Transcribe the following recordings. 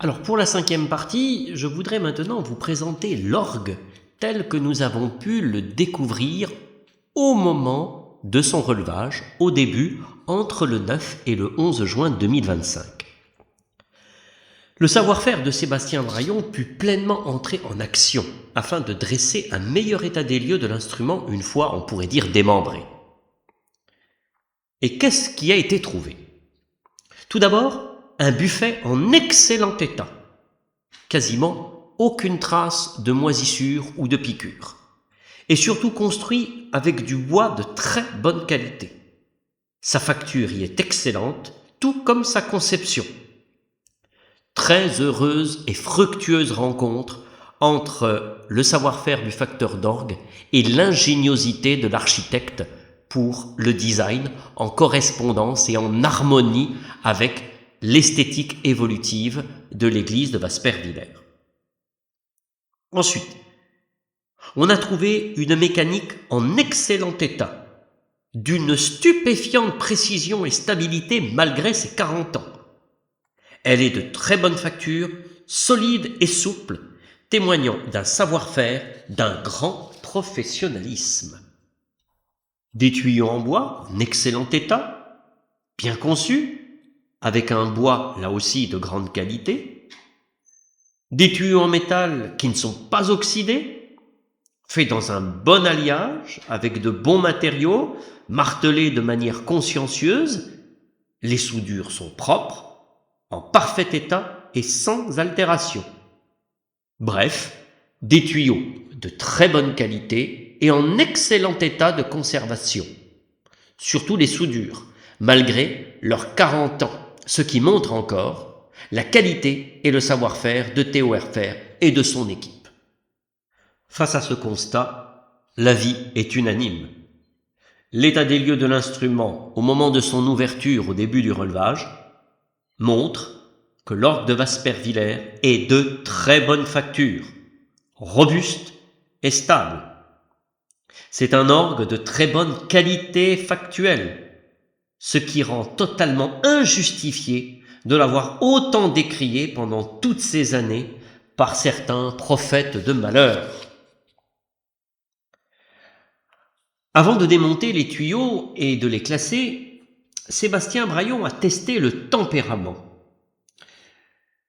Alors pour la cinquième partie, je voudrais maintenant vous présenter l'orgue tel que nous avons pu le découvrir au moment de son relevage, au début, entre le 9 et le 11 juin 2025. Le savoir-faire de Sébastien Braillon put pleinement entrer en action afin de dresser un meilleur état des lieux de l'instrument une fois, on pourrait dire, démembré. Et qu'est-ce qui a été trouvé? Tout d'abord, un buffet en excellent état, quasiment aucune trace de moisissure ou de piqûre, et surtout construit avec du bois de très bonne qualité. Sa facture y est excellente, tout comme sa conception. Très heureuse et fructueuse rencontre entre le savoir-faire du facteur d'orgue et l'ingéniosité de l'architecte pour le design en correspondance et en harmonie avec l'esthétique évolutive de l'église de Waspervillers. Ensuite, on a trouvé une mécanique en excellent état, d'une stupéfiante précision et stabilité malgré ses 40 ans. Elle est de très bonne facture, solide et souple, témoignant d'un savoir-faire, d'un grand professionnalisme. Des tuyaux en bois en excellent état, bien conçus, avec un bois là aussi de grande qualité, des tuyaux en métal qui ne sont pas oxydés, faits dans un bon alliage, avec de bons matériaux, martelés de manière consciencieuse, les soudures sont propres, en parfait état et sans altération. Bref, des tuyaux de très bonne qualité et en excellent état de conservation. Surtout les soudures, malgré leurs 40 ans, ce qui montre encore la qualité et le savoir-faire de Théo Herfer et de son équipe. Face à ce constat, l'avis est unanime. L'état des lieux de l'instrument au moment de son ouverture au début du relevage montre que l'orgue de Waspervillers est de très bonne facture, robuste et stable. C'est un orgue de très bonne qualité factuelle, ce qui rend totalement injustifié de l'avoir autant décrié pendant toutes ces années par certains prophètes de malheur. Avant de démonter les tuyaux et de les classer, Sébastien Braillon a testé le tempérament.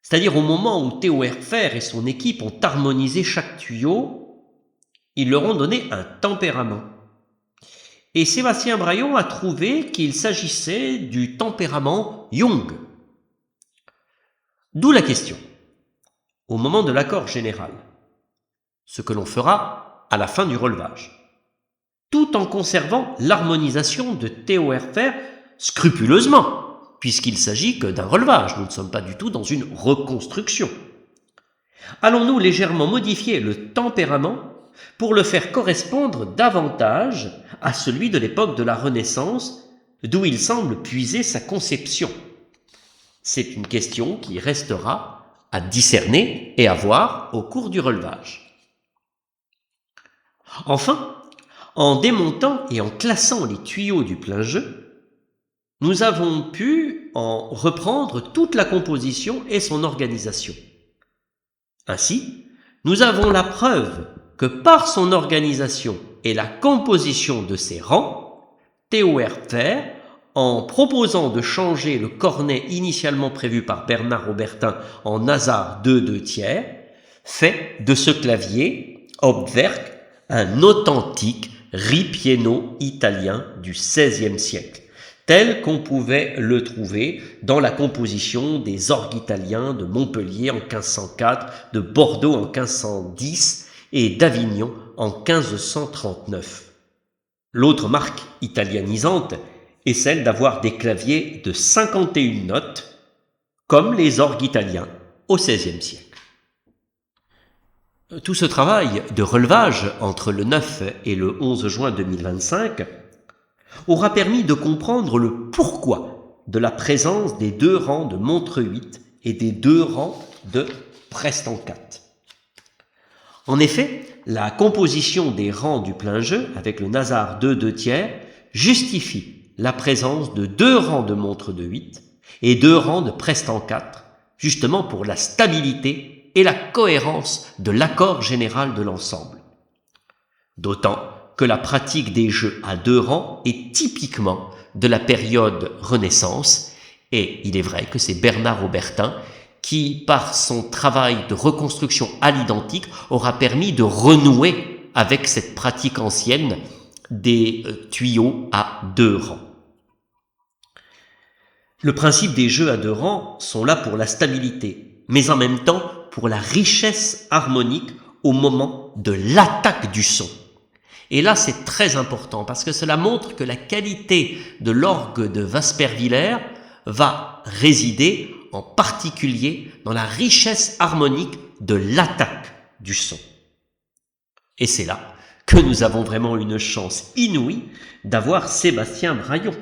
C'est-à-dire au moment où Théo Herfer et son équipe ont harmonisé chaque tuyau, ils leur ont donné un tempérament. Et Sébastien Braillon a trouvé qu'il s'agissait du tempérament Jung. D'où la question, au moment de l'accord général, ce que l'on fera à la fin du relevage, tout en conservant l'harmonisation de Théo Herfer scrupuleusement, puisqu'il s'agit que d'un relevage, nous ne sommes pas du tout dans une reconstruction. Allons-nous légèrement modifier le tempérament pour le faire correspondre davantage à celui de l'époque de la Renaissance, d'où il semble puiser sa conception? C'est une question qui restera à discerner et à voir au cours du relevage. Enfin, en démontant et en classant les tuyaux du plein jeu, nous avons pu en reprendre toute la composition et son organisation. Ainsi, nous avons la preuve que par son organisation et la composition de ses rangs, Théo Herfer, en proposant de changer le cornet initialement prévu par Bernard Robertin en hasard 2/2, fait de ce clavier, Hauptwerk, un authentique ripieno italien du XVIe siècle, tel qu'on pouvait le trouver dans la composition des orgues italiens de Montpellier en 1504, de Bordeaux en 1510 et d'Avignon en 1539. L'autre marque italianisante est celle d'avoir des claviers de 51 notes, comme les orgues italiens au XVIe siècle. Tout ce travail de relevage entre le 9 et le 11 juin 2025 aura permis de comprendre le pourquoi de la présence des 2 rangs de montre 8 et des 2 rangs de preste-en-4. En effet, la composition des rangs du plein jeu avec le nasard 2/2 justifie la présence de 2 rangs de montre de 8 et 2 rangs de preste-en-4, justement pour la stabilité et la cohérence de l'accord général de l'ensemble. D'autant que la pratique des jeux à 2 rangs est typiquement de la période Renaissance, et il est vrai que c'est Bernard Aubertin qui, par son travail de reconstruction à l'identique, aura permis de renouer avec cette pratique ancienne des tuyaux à 2 rangs. Le principe des jeux à 2 rangs sont là pour la stabilité, mais en même temps pour la richesse harmonique au moment de l'attaque du son. Et là, c'est très important parce que cela montre que la qualité de l'orgue de Waspervillers va résider en particulier dans la richesse harmonique de l'attaque du son. Et c'est là que nous avons vraiment une chance inouïe d'avoir Sébastien Braillon,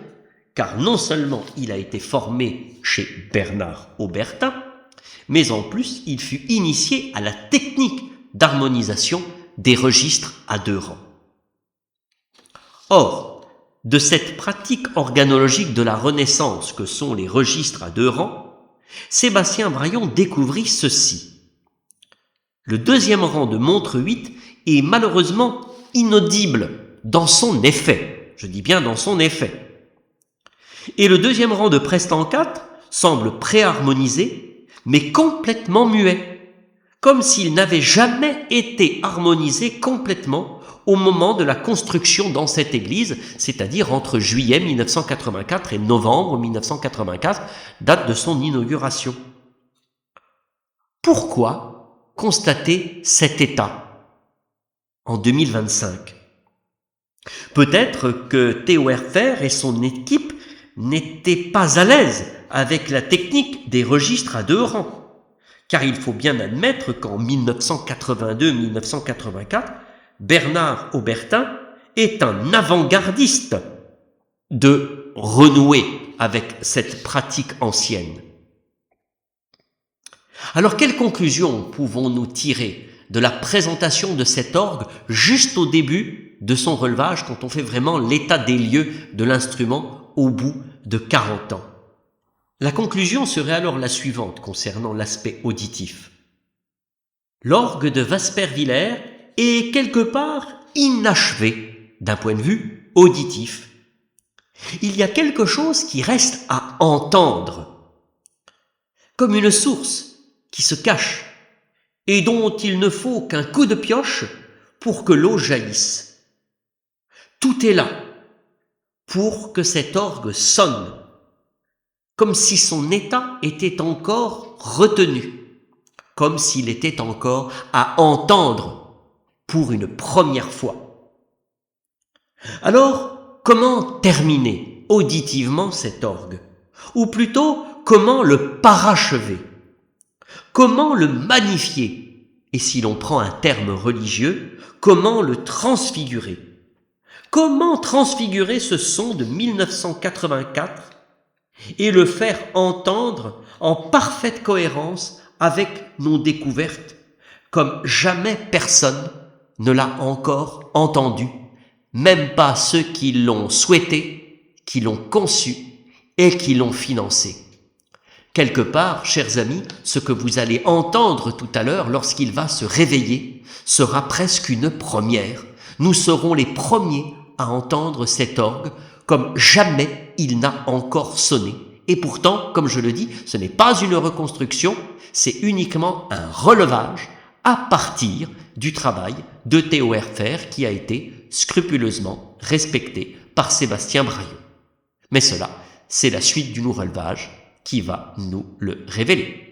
car non seulement il a été formé chez Bernard Aubertin, mais en plus il fut initié à la technique d'harmonisation des registres à 2 rangs. Or, de cette pratique organologique de la Renaissance que sont les registres à 2 rangs, Sébastien Braillon découvrit ceci. Le 2e rang de montre 8 est malheureusement inaudible dans son effet. Je dis bien dans son effet. Et le 2e rang de preste-en-4 semble préharmonisé, mais complètement muet, comme s'il n'avait jamais été harmonisé complètement au moment de la construction dans cette église, c'est-à-dire entre juillet 1984 et novembre 1984, date de son inauguration. Pourquoi constater cet état en 2025 ? Peut-être que Théo Herfer et son équipe n'étaient pas à l'aise avec la technique des registres à 2 rangs, car il faut bien admettre qu'en 1982-1984, Bernard Aubertin est un avant-gardiste de renouer avec cette pratique ancienne. Alors, quelle conclusion pouvons-nous tirer de la présentation de cet orgue juste au début de son relevage, quand on fait vraiment l'état des lieux de l'instrument au bout de 40 ans? La conclusion serait alors la suivante concernant l'aspect auditif. L'orgue de Waspervillers est quelque part inachevé d'un point de vue auditif. Il y a quelque chose qui reste à entendre, comme une source qui se cache et dont il ne faut qu'un coup de pioche pour que l'eau jaillisse. Tout est là pour que cet orgue sonne, comme si son état était encore retenu, comme s'il était encore à entendre pour une première fois. Alors, comment terminer auditivement cet orgue? Ou plutôt, comment le parachever? Comment le magnifier? Et si l'on prend un terme religieux, comment le transfigurer? Comment transfigurer ce son de 1984 et le faire entendre en parfaite cohérence avec nos découvertes, comme jamais personne ne l'a encore entendu, même pas ceux qui l'ont souhaité, qui l'ont conçu et qui l'ont financé. Quelque part, chers amis, ce que vous allez entendre tout à l'heure lorsqu'il va se réveiller sera presque une première. Nous serons les premiers à entendre cet orgue comme jamais il n'a encore sonné. Et pourtant, comme je le dis, ce n'est pas une reconstruction, c'est uniquement un relevage à partir du travail de Théo Herfer qui a été scrupuleusement respecté par Sébastien Braillon. Mais cela, c'est la suite du nous relevage qui va nous le révéler.